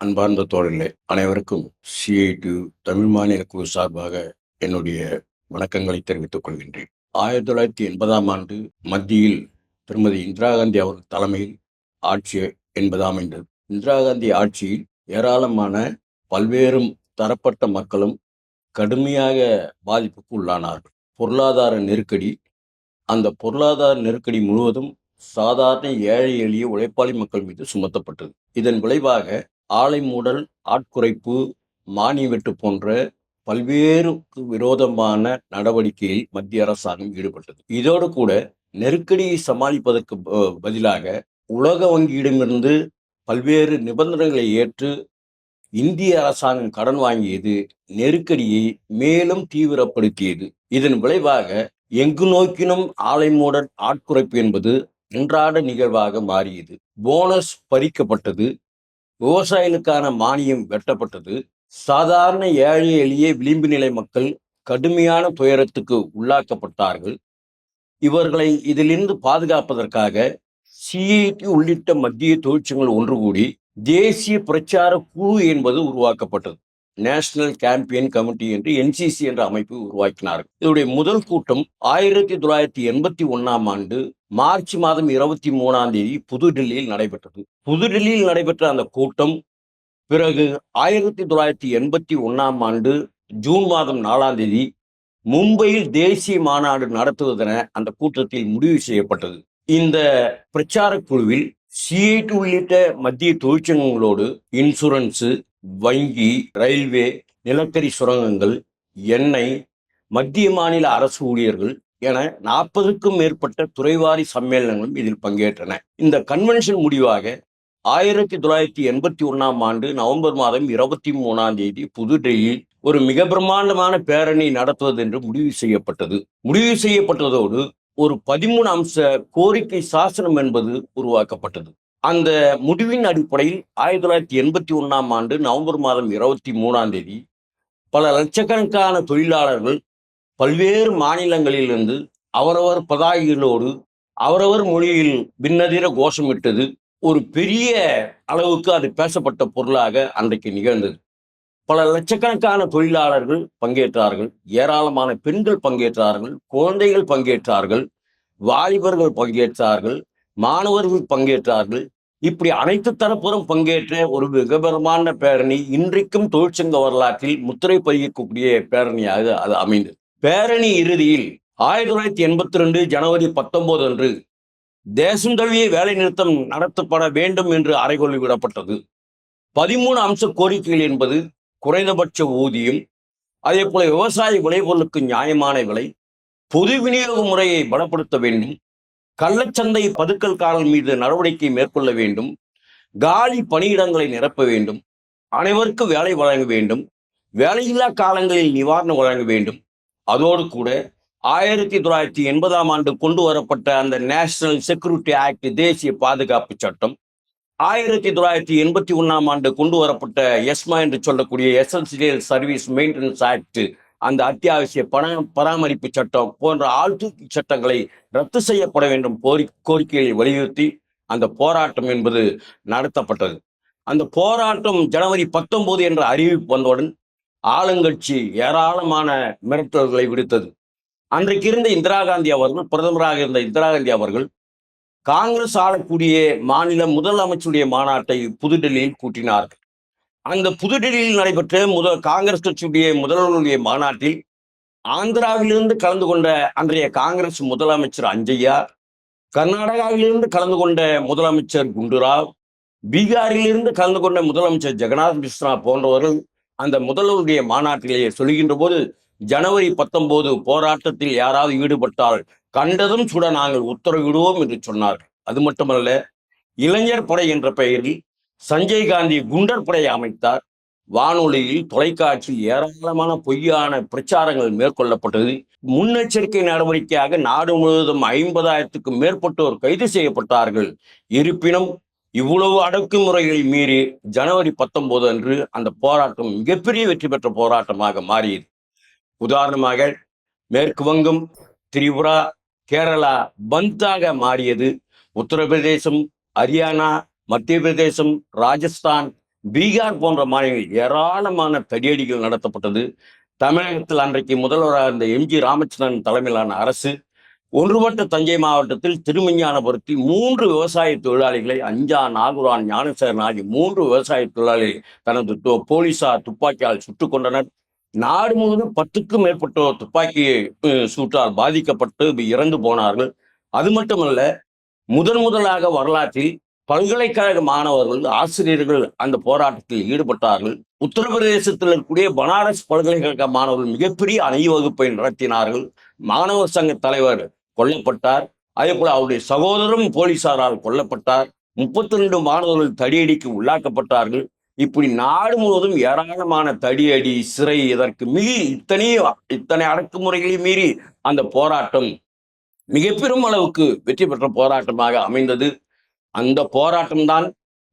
அன்பார்ந்த தோழர்களே, அனைவருக்கும் சிஐடி தமிழ் மாநில குழு சார்பாக என்னுடைய வணக்கங்களை தெரிவித்துக் கொள்கின்றேன். 1980ஆம் ஆண்டு மத்தியில் திருமதி இந்திரா காந்தி அவர்கள் தலைமையில் ஆட்சி என்பது அமைந்தது. இந்திரா காந்தி ஆட்சியில் ஏராளமான பல்வேறு தரப்பட்ட மக்களும் கடுமையாக பாதிப்புக்கு உள்ளானார்கள். பொருளாதார நெருக்கடி, அந்த பொருளாதார நெருக்கடி முழுவதும் சாதாரண ஏழை எளிய உழைப்பாளி மக்கள் மீது சுமத்தப்பட்டது. இதன் விளைவாக ஆலை மூடல், ஆட்குறைப்பு, மானிய வெட்டு போன்ற பல்வேறு விரோதமான நடவடிக்கையில் மத்திய அரசாங்கம் ஈடுபட்டது. இதோடு கூட நெருக்கடியை சமாளிப்பதற்கு பதிலாக உலக வங்கியிடமிருந்து பல்வேறு நிபந்தனைகளை ஏற்று இந்திய அரசாங்கம் கடன் வாங்கியது நெருக்கடியை மேலும் தீவிரப்படுத்தியது. இதன் விளைவாக எங்கு நோக்கினும் ஆலை மூடல், ஆட்குறைப்பு என்பது அன்றாட நிகழ்வாக மாறியது. போனஸ் பறிக்கப்பட்டது, விவசாயிகளுக்கான மானியம் வெட்டப்பட்டது. சாதாரண ஏழை எளிய விளிம்பு நிலை மக்கள் கடுமையான துயரத்துக்கு உள்ளாக்கப்பட்டார்கள். இவர்களை இதிலிருந்து பாதுகாப்பதற்காக சிஐடி உள்ளிட்ட மத்திய தொழிற்சங்கங்கள் ஒன்று கூடி தேசிய பிரச்சார குழு என்பது உருவாக்கப்பட்டது. நேஷனல் கேம்பெயின் கமிட்டி என்று என்சிசி என்ற அமைப்பு உருவாக்கினார்கள். இதனுடைய முதல் கூட்டம் 1981ஆம் ஆண்டு மார்ச் மாதம் 23ஆம் தேதி புதுடில்லியில் நடைபெற்றது. புதுடில்லியில் நடைபெற்ற அந்த கூட்டம் பிறகு 1981ஆம் ஆண்டு ஜூன் மாதம் 4ஆம் தேதி மும்பையில் தேசிய மாநாடு நடத்துவதென அந்த கூட்டத்தில் முடிவு செய்யப்பட்டது. இந்த பிரச்சார குழுவில் சிஐடி உள்ளிட்ட மத்திய தொழிற்சங்கங்களோடு இன்சூரன்ஸ், வங்கி, ரயில்வே, நிலக்கரி சுரங்கங்கள், எண்ணெய், மத்திய மாநில அரசு ஊழியர்கள் என 40க்கும் மேற்பட்ட துறைவாரி சம்மேளனங்களும் இதில் பங்கேற்றன. இந்த கன்வென்ஷன் முடிவாக 1981ஆம் ஆண்டு நவம்பர் மாதம் 23ஆம் தேதி புதுடெல்லியில் ஒரு மிக பிரம்மாண்டமான பேரணி நடத்துவது என்று முடிவு செய்யப்பட்டது. முடிவு செய்யப்பட்டதோடு ஒரு 13 அம்ச கோரிக்கை சாசனம் என்பது உருவாக்கப்பட்டது. அந்த முடிவின் அடிப்படையில் 1981ஆம் ஆண்டு நவம்பர் மாதம் 23ஆம் தேதி பல லட்சக்கணக்கான தொழிலாளர்கள் பல்வேறு மாநிலங்களிலிருந்து அவரவர் பதாகைகளோடு அவரவர் மொழியில் பின்னதிர கோஷமிட்டது ஒரு பெரிய அளவுக்கு அது பேசப்பட்ட பொருளாக அன்றைக்கு நிகழ்ந்தது. பல லட்சக்கணக்கான தொழிலாளர்கள் பங்கேற்றார்கள், ஏராளமான பெண்கள் பங்கேற்றார்கள், குழந்தைகள் பங்கேற்றார்கள், வாலிபர்கள் பங்கேற்றார்கள், மாணவர்கள் பங்கேற்றார்கள். இப்படி அனைத்து தரப்பும் பங்கேற்ற ஒரு மிக பிரமாண்ட பேரணி இன்றைக்கும் தொழிற்சங்க வரலாற்றில் முத்திரை பதிக்கக்கூடிய பேரணியாக அது அமைந்தது. பேரணி இறுதியில் 1982 ஜனவரி 19 அன்று தேசம் தழுவிய வேலை நிறுத்தம் நடத்தப்பட வேண்டும் என்று அறைகொள்ளி விடப்பட்டது. 13 அம்ச கோரிக்கைகள் என்பது குறைந்தபட்ச ஊதியம், அதே போல விவசாய விளைபொருளுக்கு நியாயமான விலை, பொது விநியோக முறையை பலப்படுத்த வேண்டும், கள்ளச்சந்தை பதுக்கல்காரர்கள் மீது நடவடிக்கை மேற்கொள்ள வேண்டும், காலி பணியிடங்களை நிரப்ப வேண்டும், அனைவருக்கும் வேலை வழங்க வேண்டும், வேலையில்லா காலங்களில் நிவாரணம் வழங்க வேண்டும். அதோடு கூட 1980ஆம் ஆண்டு கொண்டு வரப்பட்ட அந்த நேஷனல் செக்யூரிட்டி ஆக்ட், தேசிய பாதுகாப்பு சட்டம், 1981ஆம் ஆண்டு கொண்டு வரப்பட்ட எஸ்மா என்று சொல்லக்கூடிய எசென்சியல் சர்வீஸ் மெயின்டெனன்ஸ் ஆக்ட், அந்த அத்தியாவசிய பராமரிப்பு சட்டம் போன்ற ஆழ்தூக்கி சட்டங்களை ரத்து செய்யப்பட வேண்டும் கோரிக்கையை வலியுறுத்தி அந்த போராட்டம் என்பது நடத்தப்பட்டது. அந்த போராட்டம் ஜனவரி 19 என்ற அறிவிப்பு வந்தவுடன் ஆளுங்கட்சி ஏராளமான மிரட்டல்களை விடுத்தது. அன்றைக்கு இருந்த இந்திரா காந்தி அவர்கள், பிரதமராக இருந்த இந்திரா காந்தி அவர்கள் காங்கிரஸ் ஆளக்கூடிய மாநில முதலமைச்சருடைய மாநாட்டை புதுடெல்லியில் கூட்டினார்கள். அந்த புதுடெல்லியில் நடைபெற்ற காங்கிரஸ் கட்சியுடைய முதல்வருடைய மாநாட்டில் ஆந்திராவிலிருந்து கலந்து கொண்ட அன்றைய காங்கிரஸ் முதலமைச்சர் அஞ்சையா, கர்நாடகாவிலிருந்து கலந்து கொண்ட முதலமைச்சர் குண்டுராவ், பீகாரிலிருந்து கலந்து கொண்ட முதலமைச்சர் ஜெகநாத் மிஸ்ரா போன்றவர்கள் அந்த முதல்வருடைய மாநாட்டிலேயே சொல்கின்ற போது, ஜனவரி 19 போராட்டத்தில் யாராவது ஈடுபட்டால் கண்டதும் சுட நாங்கள் உத்தரவிடுவோம் என்று சொன்னார்கள். அது மட்டுமல்ல, இளைஞர் படை என்ற பெயரில் சஞ்சய் காந்தி குண்டர் படையை அமைத்தார். வானொலியில், தொலைக்காட்சியில் ஏராளமான பொய்யான பிரச்சாரங்கள் மேற்கொள்ளப்பட்டது. முன்னெச்சரிக்கை நடவடிக்கையாக நாடு முழுவதும் 50,000க்கும் மேற்பட்டோர் கைது செய்யப்பட்டார்கள். இருப்பினும் இவ்வளவு அடக்குமுறைகளை மீறி ஜனவரி 19 அன்று அந்த போராட்டம் மிகப்பெரிய வெற்றி பெற்ற போராட்டமாக மாறியது. உதாரணமாக மேற்கு வங்கம், திரிபுரா, கேரளா பந்தாக மாறியது. உத்தரப்பிரதேசம், ஹரியானா, மத்திய பிரதேசம், ராஜஸ்தான், பீகார் போன்ற மாநிலங்களில் ஏராளமான தடியடிகள் நடத்தப்பட்டது. தமிழகத்தில் அன்றைக்கு முதல்வராக இருந்த எம்.ஜி. ராமச்சந்திரன் தலைமையிலான அரசு ஒன்றுபட்ட தஞ்சை மாவட்டத்தில் திருமஞ்ஞானபுரத்தில் 3 விவசாய தொழிலாளிகளை அஞ்சான், நாகூரான், ஞானசேகரன் ஆகிய 3 விவசாய தொழிலாளிகளை தனது போலீசார் துப்பாக்கியால் சுட்டுக் கொண்டனர். நாடு முழுவதும் 10க்கும் மேற்பட்டோர் துப்பாக்கி சூட்டால் பாதிக்கப்பட்டு இறந்து போனார்கள். அது மட்டுமல்ல, முதலாக வரலாற்றில் பல்கலைக்கழக மாணவர்கள், ஆசிரியர்கள் அந்த போராட்டத்தில் ஈடுபட்டார்கள். உத்தரப்பிரதேசத்தில் இருக்கக்கூடிய பனாரஸ் பல்கலைக்கழக மாணவர்கள் மிகப்பெரிய அணிவகுப்பை நடத்தினார்கள். மாணவர் சங்க தலைவர் கொல்லப்பட்டார். அதே போல அவருடைய சகோதரரும் போலீசாரால் கொல்லப்பட்டார். 32 மாணவர்கள் தடியடிக்கு உள்ளாக்கப்பட்டார்கள். இப்படி நாடு முழுவதும் ஏராளமான தடியடி, சிறை, இதற்கு மீறி இத்தனை அடக்குமுறைகளை மீறி அந்த போராட்டம் மிக பெரும் அளவுக்கு வெற்றி பெற்ற போராட்டமாக அமைந்தது. அந்த போராட்டம்தான்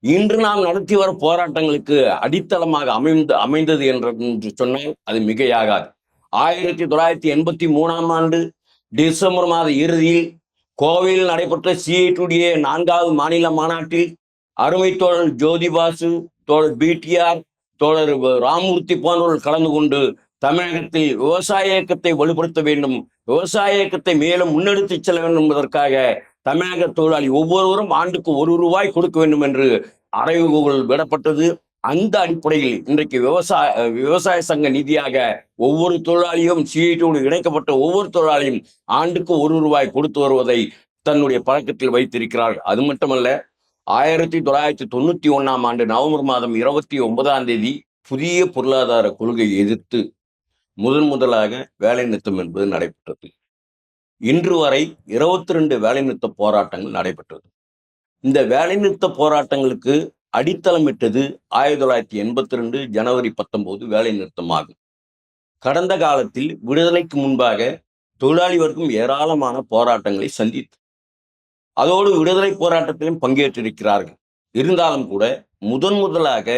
இன்று நாம் நடத்தி வரும் போராட்டங்களுக்கு அடித்தளமாக அமைந்தது என்று சொன்னால் அது மிகையாகாது. 1983ஆம் ஆண்டு டிசம்பர் மாத இறுதியில் கோவையில் நடைபெற்ற சிஐடியுடைய 4வது மாநில மாநாட்டில் அருமை தோழர் ஜோதிபாசு, தோழர் பிடிஆர், தோழர் ராமமூர்த்தி போன்றவர்கள் கலந்து கொண்டு தமிழகத்தில் விவசாய இயக்கத்தை வலுப்படுத்த வேண்டும், விவசாய இயக்கத்தை மேலும் முன்னெடுத்து செல்ல வேண்டும் என்பதற்காக தமிழக தொழிலாளி ஒவ்வொருவரும் ஆண்டுக்கு ₹1 கொடுக்க வேண்டும் என்று அறைகூவல் விடப்பட்டது. அந்த அடிப்படையில் இன்றைக்கு விவசாய சங்க நிதியாக ஒவ்வொரு தொழிலாளியும் சிஐடியோடு இணைக்கப்பட்ட ஒவ்வொரு தொழிலாளியும் ஆண்டுக்கு ₹1 கொடுத்து வருவதை தன்னுடைய பழக்கத்தில் வைத்திருக்கிறார். அது மட்டுமல்ல, 1991ஆம் ஆண்டு நவம்பர் மாதம் 29ஆம் தேதி புதிய பொருளாதார கொள்கையை எதிர்த்து முதலாக வேலை நிறுத்தம் என்பது நடைபெற்றது. இன்று வரை 22 வேலைநிறுத்த போராட்டங்கள் நடைபெற்றது. இந்த வேலைநிறுத்த போராட்டங்களுக்கு அடித்தளமிட்டது 1982 ஜனவரி 19 வேலைநிறுத்தமாகும். கடந்த காலத்தில் விடுதலைக்கு முன்பாக தொழிலாளி வர்க்கம் ஏராளமான போராட்டங்களை சந்தித்து அதோடு விடுதலை போராட்டத்திலும் பங்கேற்றிருக்கிறார்கள். இருந்தாலும் கூட முதலாக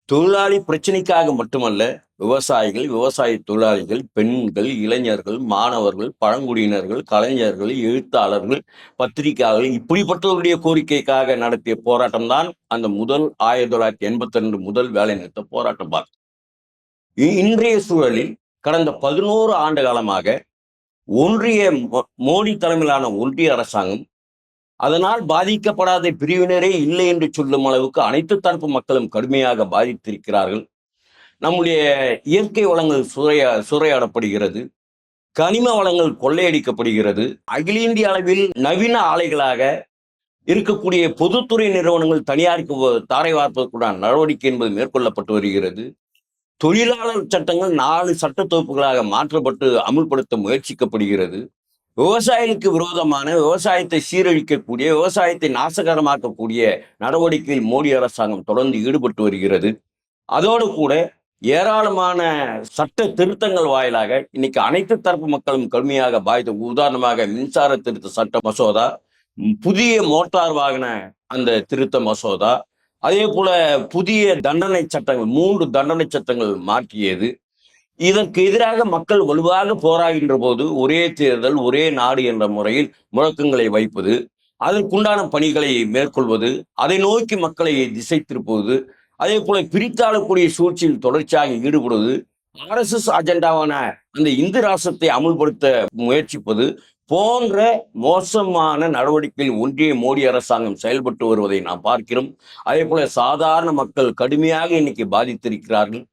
தொழிலாளி பிரச்சனைக்காக மட்டுமல்ல, விவசாயிகள், விவசாய தொழிலாளிகள், பெண்கள், இளைஞர்கள், மாணவர்கள், பழங்குடியினர்கள், கலைஞர்கள், எழுத்தாளர்கள், பத்திரிகையாளர்கள் இப்படிப்பட்டவருடைய கோரிக்கைக்காக நடத்திய போராட்டம் தான் அந்த 1982 முதல் வேலைநிறுத்த போராட்டம். இன்றைய சூழலில் கடந்த 11 ஆண்டு காலமாக மோடி தலைமையிலான ஒன்றிய அரசாங்கம் அதனால் பாதிக்கப்படாத பிரிவினரே இல்லை என்று சொல்லும் அளவுக்கு அனைத்து தரப்பு மக்களும் கடுமையாக பாதித்திருக்கிறார்கள். நம்முடைய இயற்கை வளங்கள் சூறையாடப்படுகிறது, கனிம வளங்கள் கொள்ளையடிக்கப்படுகிறது. அகில இந்திய அளவில் நவீன ஆலைகளாக இருக்கக்கூடிய பொதுத்துறை நிறுவனங்கள் தனியாருக்கு தாரை வார்ப்பதற்குண்டான நடவடிக்கை என்பது மேற்கொள்ளப்பட்டு வருகிறது. தொழிலாளர் சட்டங்கள் 4 சட்ட தொகுப்புகளாக மாற்றப்பட்டு அமுல்படுத்த முயற்சிக்கப்படுகிறது. விவசாயிகளுக்கு விரோதமான, விவசாயத்தை சீரழிக்கக்கூடிய, விவசாயத்தை நாசகரமாக்கக்கூடிய நடவடிக்கையில் மோடி அரசாங்கம் தொடர்ந்து ஈடுபட்டு வருகிறது. அதோடு கூட ஏராளமான சட்ட திருத்தங்கள் வாயிலாக இன்னைக்கு அனைத்து தரப்பு மக்களும் கடுமையாக உதாரணமாக மின்சார திருத்த சட்ட மசோதா, புதிய மோட்டார் வாகன அந்த திருத்த மசோதா, அதே போல புதிய தண்டனை சட்டங்கள் 3 தண்டனை சட்டங்கள் மாற்றியது. இதற்கு எதிராக மக்கள் வலுவாக போராடுகின்ற போது ஒரே தேர்தல், ஒரே நாடு என்ற முறையில் முழக்கங்களை வைப்பது, அதற்குண்டான பணிகளை மேற்கொள்வது, அதை நோக்கி மக்களை திசை திருப்புவது, அதே போல பிரித்தாளக்கூடிய சூழ்ச்சியில் தொடர்ச்சியாக ஈடுபடுவது, RSS அஜெண்டாவான அந்த இந்து ராஷ்டிரத்தை அமுல்படுத்த முயற்சிப்பது போன்ற மோசமான நடவடிக்கையில் ஒன்றிய மோடி அரசாங்கம் செயல்பட்டு வருவதை நாம் பார்க்கிறோம். அதே போல சாதாரண மக்கள் கடுமையாக இன்னைக்கு பாதித்திருக்கிறார்கள்.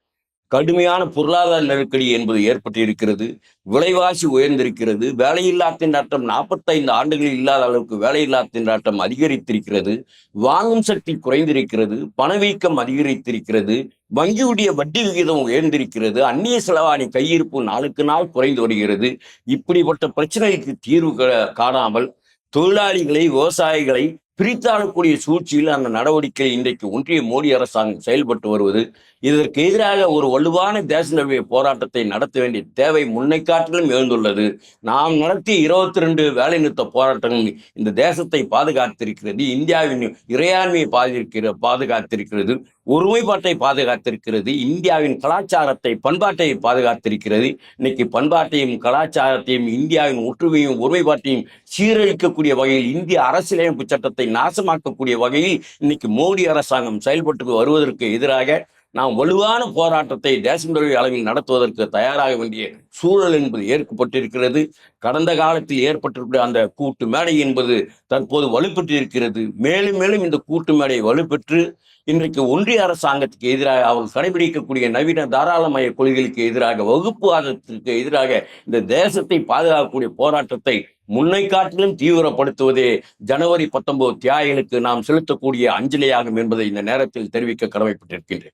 கடுமையான பொருளாதார நெருக்கடி என்பது ஏற்பட்டிருக்கிறது. விலைவாசி உயர்ந்திருக்கிறது. வேலையில்லா திண்டாட்டம் 45 ஆண்டுகளில் இல்லாத அளவுக்கு வேலையில்லா திண்டாட்டம் அதிகரித்திருக்கிறது. வாங்கும் சக்தி குறைந்திருக்கிறது. பணவீக்கம் அதிகரித்திருக்கிறது. வங்கியுடைய வட்டி விகிதம் உயர்ந்திருக்கிறது. அந்நிய செலவாணி கையிருப்பு நாளுக்கு நாள் குறைந்து வருகிறது. இப்படிப்பட்ட பிரச்சனைக்கு தீர்வு காணாமல் தொழிலாளிகளை, விவசாயிகளை பிரித்தாளக்கூடிய சூழ்ச்சியில் அந்த நடவடிக்கை இன்றைக்கு ஒன்றிய மோடி அரசாங்கம் செயல்பட்டு வருவது, இதற்கு எதிராக ஒரு வலுவான தேச நலவிய போராட்டத்தை நடத்த வேண்டிய தேவை முன்னை காட்டிலும் எழுந்துள்ளது. நாம் நடத்திய 22 வேலைநிறுத்த போராட்டங்கள் இந்த தேசத்தை பாதுகாத்திருக்கிறது, இந்தியாவின் இறையாண்மையை பாதுகாத்திருக்கிறது, ஒருமைப்பாட்டை பாதுகாத்திருக்கிறது, இந்தியாவின் கலாச்சாரத்தை, பண்பாட்டை பாதுகாத்திருக்கிறது. இன்னைக்கு பண்பாட்டையும் கலாச்சாரத்தையும் இந்தியாவின் ஒற்றுமையும் ஒருமைப்பாட்டையும் சீரழிக்கக்கூடிய வகையில் இந்திய அரசியலமைப்பு சட்டத்தை பொருளாதாரத்தை நாசமாக்கக்கூடிய வகையில் இன்னைக்கு மோடி அரசாங்கம் செயல்பட்டு வருவதற்கு எதிராக நாம் வலுவான போராட்டத்தை தேசம் தழுவிய அளவில் நடத்துவதற்கு தயாராக வேண்டிய சூழல் என்பது ஏற்பட்டிருக்கிறது. கடந்த காலத்தில் ஏற்பட்டிருக்கிற அந்த கூட்டு மேடை என்பது தற்போது வலுப்பெற்றிருக்கிறது. மேலும் மேலும் இந்த கூட்டு மேடை வலுப்பெற்று இன்றைக்கு ஒன்றிய அரசாங்கத்துக்கு எதிராக அவர்கள் கடைபிடிக்கக்கூடிய நவீன தாராளமய கொள்கைகளுக்கு எதிராக, வகுப்புவாதத்திற்கு எதிராக இந்த தேசத்தை பாதுகாக்கக்கூடிய போராட்டத்தை முன்னை காட்டிலும் தீவிரப்படுத்துவதே ஜனவரி 19 தியாகிகளுக்கு நாம் செலுத்தக்கூடிய அஞ்சலியாகும் என்பதை இந்த நேரத்தில் தெரிவிக்க கடமைப்பட்டிருக்கின்றேன்.